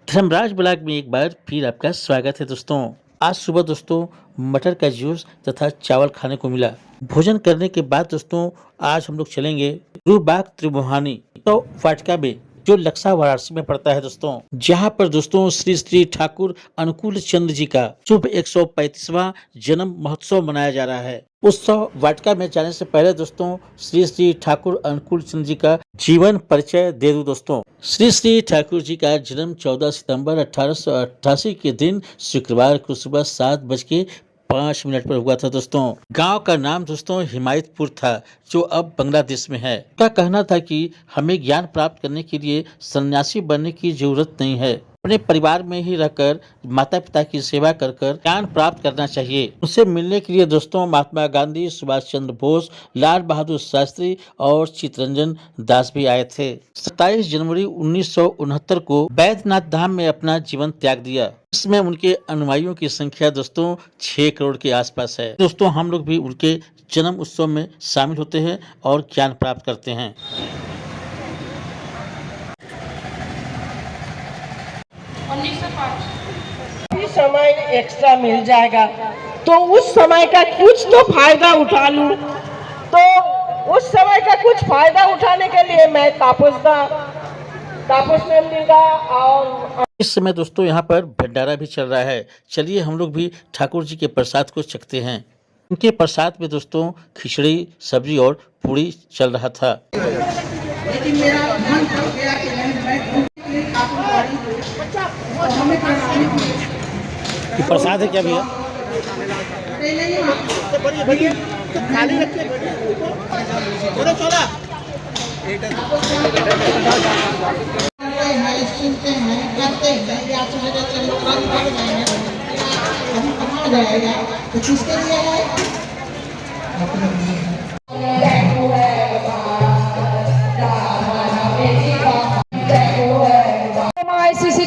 Dharmaraj blog में एक बार फिर आपका स्वागत है दोस्तों। आज सुबह दोस्तों मटर का जूस तथा चावल खाने को मिला। भोजन करने के बाद दोस्तों आज हम लोग चलेंगे गुरु बाग त्रिभुवनी तो वाटिका में, जो लक्सा वाराणसी में पड़ता है दोस्तों, जहां पर दोस्तों श्री श्री ठाकुर अनुकूल चंद्र जी का शुभ 135वां जन्म महोत्सव मनाया जा रहा है। उत्सव वाटिका में जाने से पहले दोस्तों श्री श्री ठाकुर अनुकूल चंद्र जी का जीवन परिचय दे दूं दोस्तों। श्री श्री ठाकुर जी का जन्म 14 सितंबर 1888 के दिन शुक्रवार को सुबह 7:05 पर हुआ था दोस्तों। गांव का नाम दोस्तों हिमायतपुर था, जो अब बांग्लादेश में है। उनका कहना था कि हमें ज्ञान प्राप्त करने के लिए सन्यासी बनने की जरूरत नहीं है, अपने परिवार में ही रहकर माता पिता की सेवा कर ज्ञान प्राप्त करना चाहिए। उनसे मिलने के लिए दोस्तों महात्मा गांधी, सुभाष चंद्र बोस, लाल बहादुर शास्त्री और चित्तरंजन दास भी आए थे। 27 जनवरी 1969 को बैद्यनाथ धाम में अपना जीवन त्याग दिया। इसमें उनके अनुयायियों की संख्या दोस्तों 6 करोड़ के आसपास है। दोस्तों हम लोग भी उनके जन्म उत्सव में शामिल होते हैं और ज्ञान प्राप्त करते हैं। समय एक्स्ट्रा मिल जाएगा तो उस समय का कुछ तो फायदा उठा लूं। तो उस समय का कुछ फायदा उठाने के लिए मैं तापस मंदिर का और इस समय दोस्तों यहाँ पर भंडारा भी चल रहा है। चलिए हम लोग भी ठाकुर जी के प्रसाद को चखते हैं। उनके प्रसाद में दोस्तों खिचड़ी, सब्जी और पूरी चल रहा था। लेकिन मेरा मन हो गया कि ये प्रसाद है क्या भैया? खाली सुनते हैं, करते हैं, या हम कहाँ जाएगा तो किसके लिए है?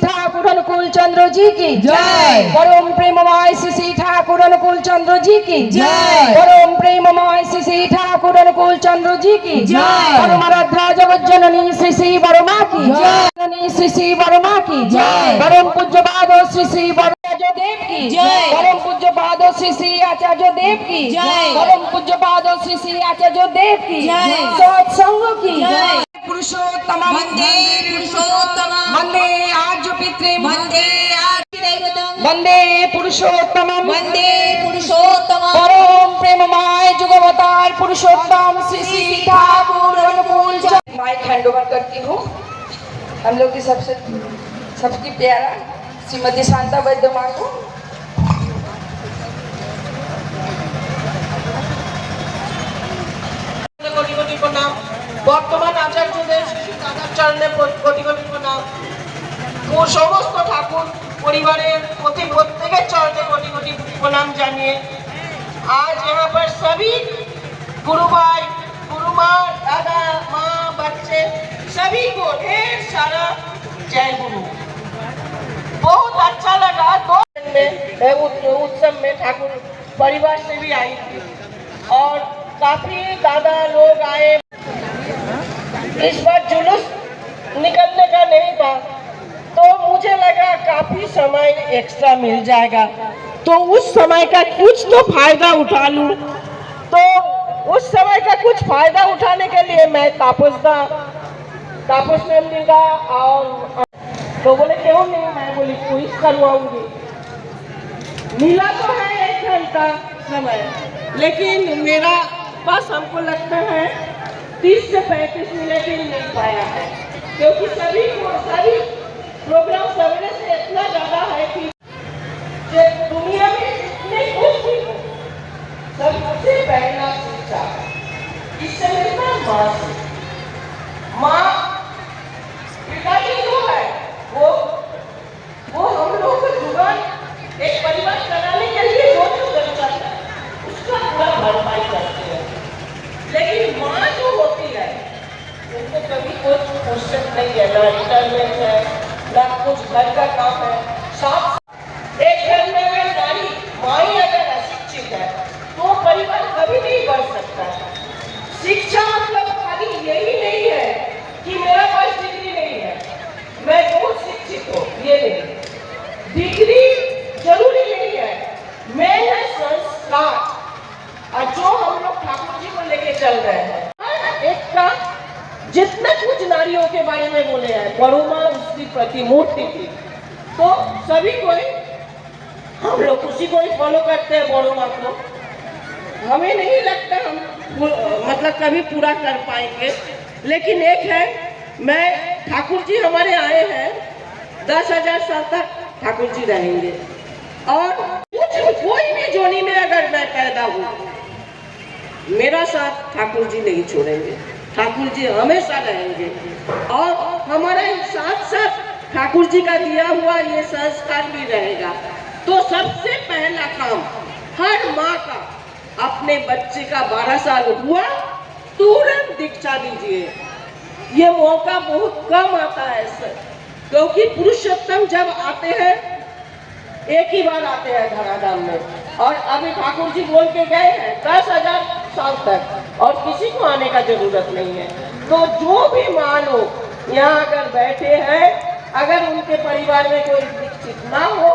ठाकुर अनुकूल चंद्र जी की जय। परम प्रेममय श्री ठाकुर अनुकूल चंद्र जी की जय। परम प्रेममय श्री ठाकुर अनुकूल चंद्र जी की जय। परम आराध्या जगत जननी श्री श्री वर्मा की जय। श्री श्री वर्मा की जय। परम पूज्य बादो श्री श्री आचार्य देव की जय। परम पूज्य बादो श्री श्री आचार्य देव की जय। परम पूज्य बादो श्री श्री आचार्य देव की जय। सत्संग की जय। पुरुषोत्तम वंदे पुरुषोत्तम वंदे आर्य पितृ वंदे वंदे पुरुषोत्तम वंदे पुरुषोत्तम परम प्रेममय जुगवतार पुरुषोत्तम श्री श्री ठाकुर अनुकूल माइक हैंड ओवर करती हूँ हम लोग की सबकी प्यारा श्रीमती शांता वैद्य माँ को। कोटि कोटि प्रणाम। বর্তমান আচার্যদের দাদার চরণে কোটি কোটি প্রণাম। ও সমস্ত ঠাকুর পরিবারের প্রত্যেকের চরণে कोटि कोटि प्रणाम जानिए आज यहाँ पर सभी गुरु भाई, गुरु माँ, दादा, माँ, बच्चे सभी को ढेर सारा जय गुरु। बहुत अच्छा लगा। दो उत्सव में ठाकुर परिवार से भी आई थी और काफी दादा लोग आए। इस बार जुलूस निकलने का नहीं था तो मुझे लगा काफी समय एक्स्ट्रा मिल जाएगा तो उस समय का कुछ तो फायदा उठा लूं। तो उस समय का कुछ फायदा उठाने के लिए मैं तापस मंदिर का और तो बोले क्यों नहीं, मैं बोली क्विज करवाऊंगी। मिला तो है 1 घंटा समय, लेकिन मेरा पास हमको लगता है 30 से 35 मिनट ही नहीं पाया है, क्योंकि सभी प्रोग्राम सवेरे से इतना ज्यादा है कि दुनिया में इतने कुछ भी हो सबसे पहला शिक्षा इससे मिलता माँ पिताजी जो है वो हम लोग को जुगाड़ एक परिवार चलाने के लिए जो करता है उसका पूरा भरपाई करते हैं। लेकिन माँ जो होती है उनको कभी कुछ फुर्सत नहीं है, ना इंटरनेट है, ना कुछ घर का काम है। साथ एक घर में अगर नारी माँ ही अगर अशिक्षित है तो परिवार कभी नहीं बढ़ सकता। शिक्षा मतलब खाली यही नहीं है कि मेरा पास डिग्री नहीं है, मैं बहुत शिक्षित हूँ, ये डिग्री जरूरी नहीं है, मेन है संस्कार। और जो हम लोग ठाकुर जी को लेके चल रहे हैं, एक का जितने कुछ नारियों के बारे में बोले हैं, बड़ो माँ उसकी प्रतिमूर्ति थी, तो सभी कोई हम लोग उसी को ही फॉलो करते हैं, बड़ो माँ को। हमें नहीं लगता हम मतलब कभी पूरा कर पाएंगे, लेकिन एक है, मैं ठाकुर जी हमारे आए हैं 10,000 साल तक ठाकुर जी रहेंगे, और कुछ कोई भी जोनी में अगर मैं पैदा हूँ, मेरा साथ ठाकुर जी नहीं छोड़ेंगे, ठाकुर जी हमेशा रहेंगे। और हमारे साथ साथ ठाकुर जी का दिया हुआ ये संस्कार भी रहेगा। तो सबसे पहला काम हर माँ का, अपने बच्चे का 12 साल हुआ तुरंत दीक्षा दीजिए। ये मौका बहुत कम आता है सर, क्योंकि पुरुषोत्तम जब आते हैं एक ही बार आते हैं धराधाम में, और अभी ठाकुर जी बोल के गए हैं 10,000 साल तक, और किसी को आने का जरूरत नहीं है। तो जो भी मान हो, यहाँ अगर बैठे हैं, अगर उनके परिवार में कोई दीक्षित ना हो,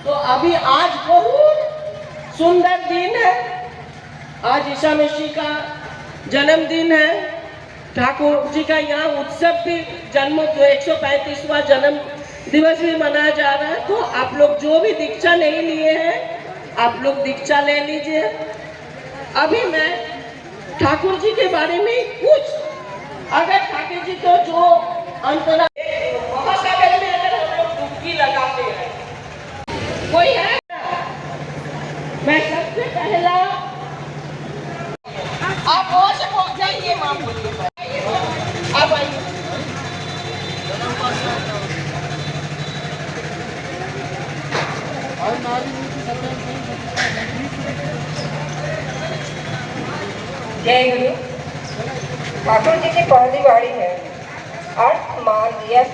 तो अभी आज बहुत सुंदर दिन है। आज ईसा मसीह का जन्मदिन है, ठाकुर जी का यहाँ उत्सव भी, जन्म 135वां जन्म दिवस भी मनाया जा रहा है। तो आप लोग जो भी दीक्षा नहीं लिए हैं, आप लोग दीक्षा ले लीजिए। अभी मैं ठाकुर जी के बारे में कुछ, अगर ठाकुर जी को जो अंतरा महासागर में अगर हम लोग डुबकी लगाते हैं, कोई है? मैं सबसे पहला, आप वहां से पहुंच जाइए, मां बोलिए, आप आइए। जय गुरु। ठाकुर जी की पहली वाणी है, अर्थ मान यश।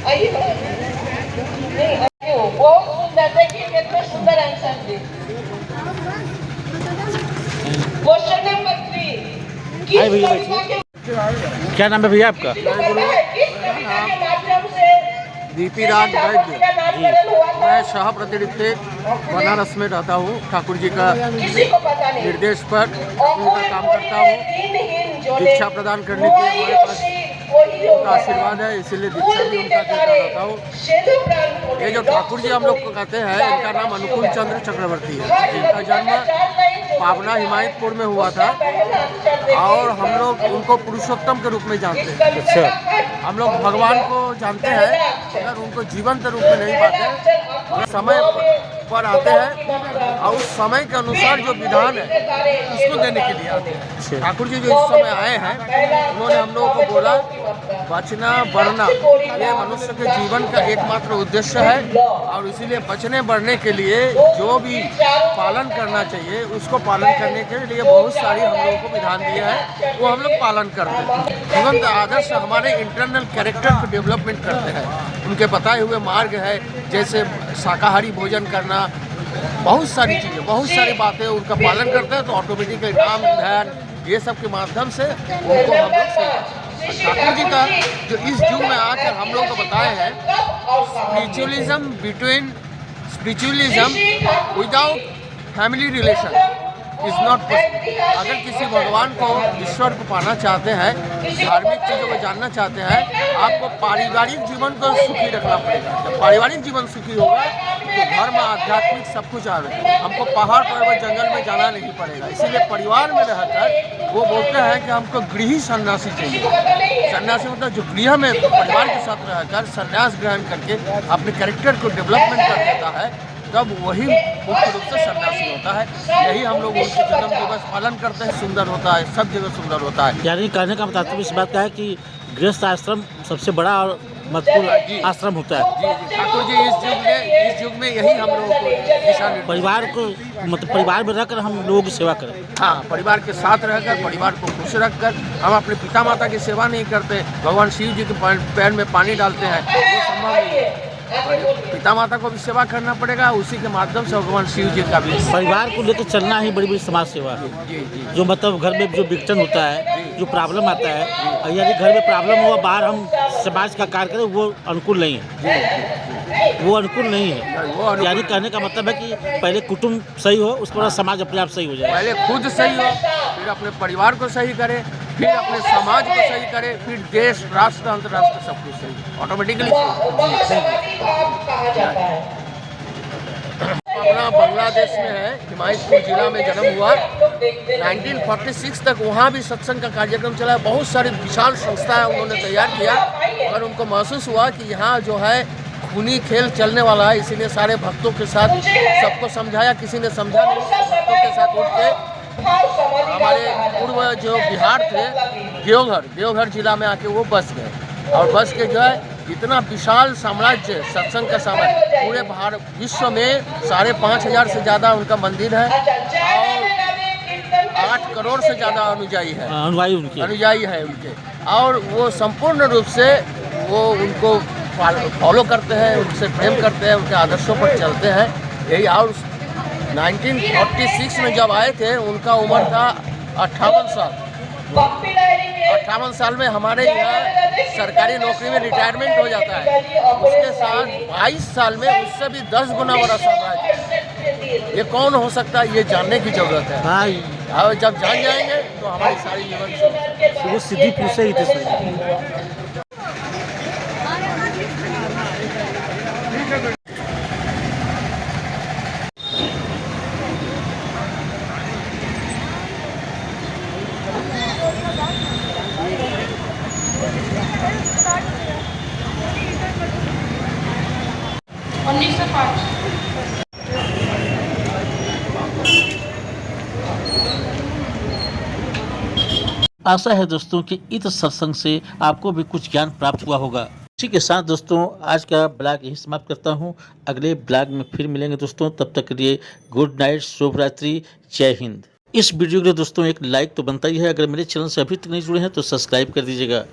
आइए, बहुत सुंदर, देखिए कितना सुंदर आंसर दी। क्वेश्चन नंबर 3, किस कविता के, क्या नाम है भैया आपका? किस कविता के माध्यम से दीपी राज वैद्य, मैं शाह प्रतिनिधि बनारस में रहता हूँ। ठाकुर जी का किसी को पता नहीं, निर्देश पर उनका काम करता हूँ। दीक्षा प्रदान करने के लिए हमारे पास उनका आशीर्वाद है, इसीलिए दीक्षा भी उनका देता रहता हूँ। ये जो ठाकुर जी हम लोग को कहते हैं, इनका नाम अनुकूल चंद्र चक्रवर्ती है। इनका जन्म पावना हिमायतपुर में हुआ था, और हम लोग उनको पुरुषोत्तम के रूप में जानते हैं। अच्छा, हम लोग भगवान को जानते हैं, अगर उनको जीवंत रूप में नहीं पाते, समय पर आते हैं, और उस समय के अनुसार जो विधान है उसको देने के लिए आते हैं। ठाकुर जी जो इस समय आए हैं, उन्होंने हम लोगों को बोला, बचना बढ़ना ये मनुष्य के जीवन का एकमात्र उद्देश्य है, और इसीलिए बचने बढ़ने के लिए जो भी पालन करना चाहिए, उसको पालन करने के लिए बहुत सारी हम लोगों को विधान दिया है, वो हम लोग पालन करते हैं। जीवंत आदर्श हमारे इंटरनल कैरेक्टर को डेवलपमेंट करते हैं। उनके बताए हुए मार्ग है, जैसे शाकाहारी भोजन करना, बहुत सारी चीज़ें, बहुत सारी बातें उनका पालन करते हैं, तो ऑटोमेटिकली काम, ध्यान, ये सब के माध्यम से उनको हम लोग ठाकुर जी का जो इस युग में आकर हम लोग को बताए हैं, spiritualism without family relation is not possible. अगर किसी भगवान को, ईश्वर को पाना चाहते हैं, धार्मिक चीज़ों को जानना चाहते हैं, आपको पारिवारिक जीवन को सुखी रखना पड़ेगा। जब पारिवारिक जीवन सुखी होगा, तो धर्म, आध्यात्मिक सब कुछ आ रहा है। हमको पहाड़, पर्वत, जंगल में जाना नहीं पड़ेगा। इसीलिए परिवार में रहकर वो बोलते हैं कि हमको गृही सन्यासी चाहिए। सन्यासी मतलब जो गृह में परिवार के साथ रहकर सन्यास ग्रहण करके अपने कैरेक्टर को डेवलपमेंट कर देता है, तब वही मुख्य रूप से सन्यासी होता है। यही हम लोग उनके जन्म दिवस पालन करते हैं। सुंदर होता है, सब जगह सुंदर होता है। यानी कहने का मतलब इस बात का है कि गृहस्थ आश्रम सबसे बड़ा और महत्वपूर्ण आश्रम होता है। जी, ठाकुर जी इस युग में यही हम लोगों को दिशा निर्देश, परिवार को, मतलब परिवार में रहकर हम लोगों की सेवा करें। हाँ, परिवार के साथ रहकर, परिवार को खुश रखकर। हम अपने पिता माता की सेवा नहीं करते, भगवान शिव जी के पैर में पानी डालते हैं, वो संभव नहीं है। पिता माता को भी सेवा करना पड़ेगा, उसी के माध्यम से भगवान शिव जी का भी। परिवार को लेकर चलना ही बड़ी बड़ी समाज सेवा है। जी जी जो मतलब घर में जो विघटन होता है, जो प्रॉब्लम आता है, और यदि घर में प्रॉब्लम हुआ बाहर हम समाज का कार्य करें, वो अनुकूल नहीं है, वो अनुकूल नहीं है। यानी कहने का मतलब है कि पहले कुटुंब सही हो, उसके बाद समाज अपने आप सही हो जाए। पहले खुद सही हो, फिर अपने परिवार को सही करे, फिर अपने समाज को सही करे, फिर देश, राष्ट्र, अंतर्राष्ट्र सब कुछ सही ऑटोमेटिकली अपना बांग्लादेश में है, हिमायतपुर जिला में जन्म हुआ। 1946 तक वहाँ भी सत्संग का कार्यक्रम चला। बहुत सारी विशाल संस्थाएं उन्होंने तैयार किया, और उनको महसूस हुआ कि यहाँ जो है खूनी खेल चलने वाला है, इसीलिए सारे भक्तों के साथ सबको समझाया, किसी ने समझा नहीं, भक्तों के साथ उठ के हमारे पूर्व जो बिहार थे, देवघर जिला में आके वो बस गए, और बस के जो है इतना विशाल साम्राज्य, सत्संग का साम्राज्य, पूरे भारत विश्व में 5,500 से ज़्यादा उनका मंदिर है, और 8 करोड़ से ज़्यादा अनुयायी है, अनुयायी है उनके, और वो संपूर्ण रूप से वो उनको फॉलो करते हैं, उनसे प्रेम करते हैं, उनके आदर्शों पर चलते हैं। यही। और 1946 में जब आए थे, उनका उम्र था 58 साल। 58 साल में हमारे यहाँ सरकारी नौकरी में रिटायरमेंट हो जाता है। उसके साथ 22 साल में उससे भी 10 गुना बड़ा साम्राज्य। ये कौन हो सकता है, ये जानने की जरूरत है। हाँ, और जब जान जाएंगे तो हमारी सारी जीवन वो सीधी पूछे ही थे। आशा है दोस्तों कि इस सत्संग से आपको भी कुछ ज्ञान प्राप्त हुआ होगा। इसी के साथ दोस्तों आज का ब्लॉग यही समाप्त करता हूं। अगले ब्लॉग में फिर मिलेंगे दोस्तों, तब तक के लिए गुड नाइट, शुभ रात्रि, जय हिंद। इस वीडियो के लिए दोस्तों एक लाइक तो बनता ही है। अगर मेरे चैनल से अभी तक नहीं जुड़े हैं तो सब्सक्राइब कर दीजिएगा।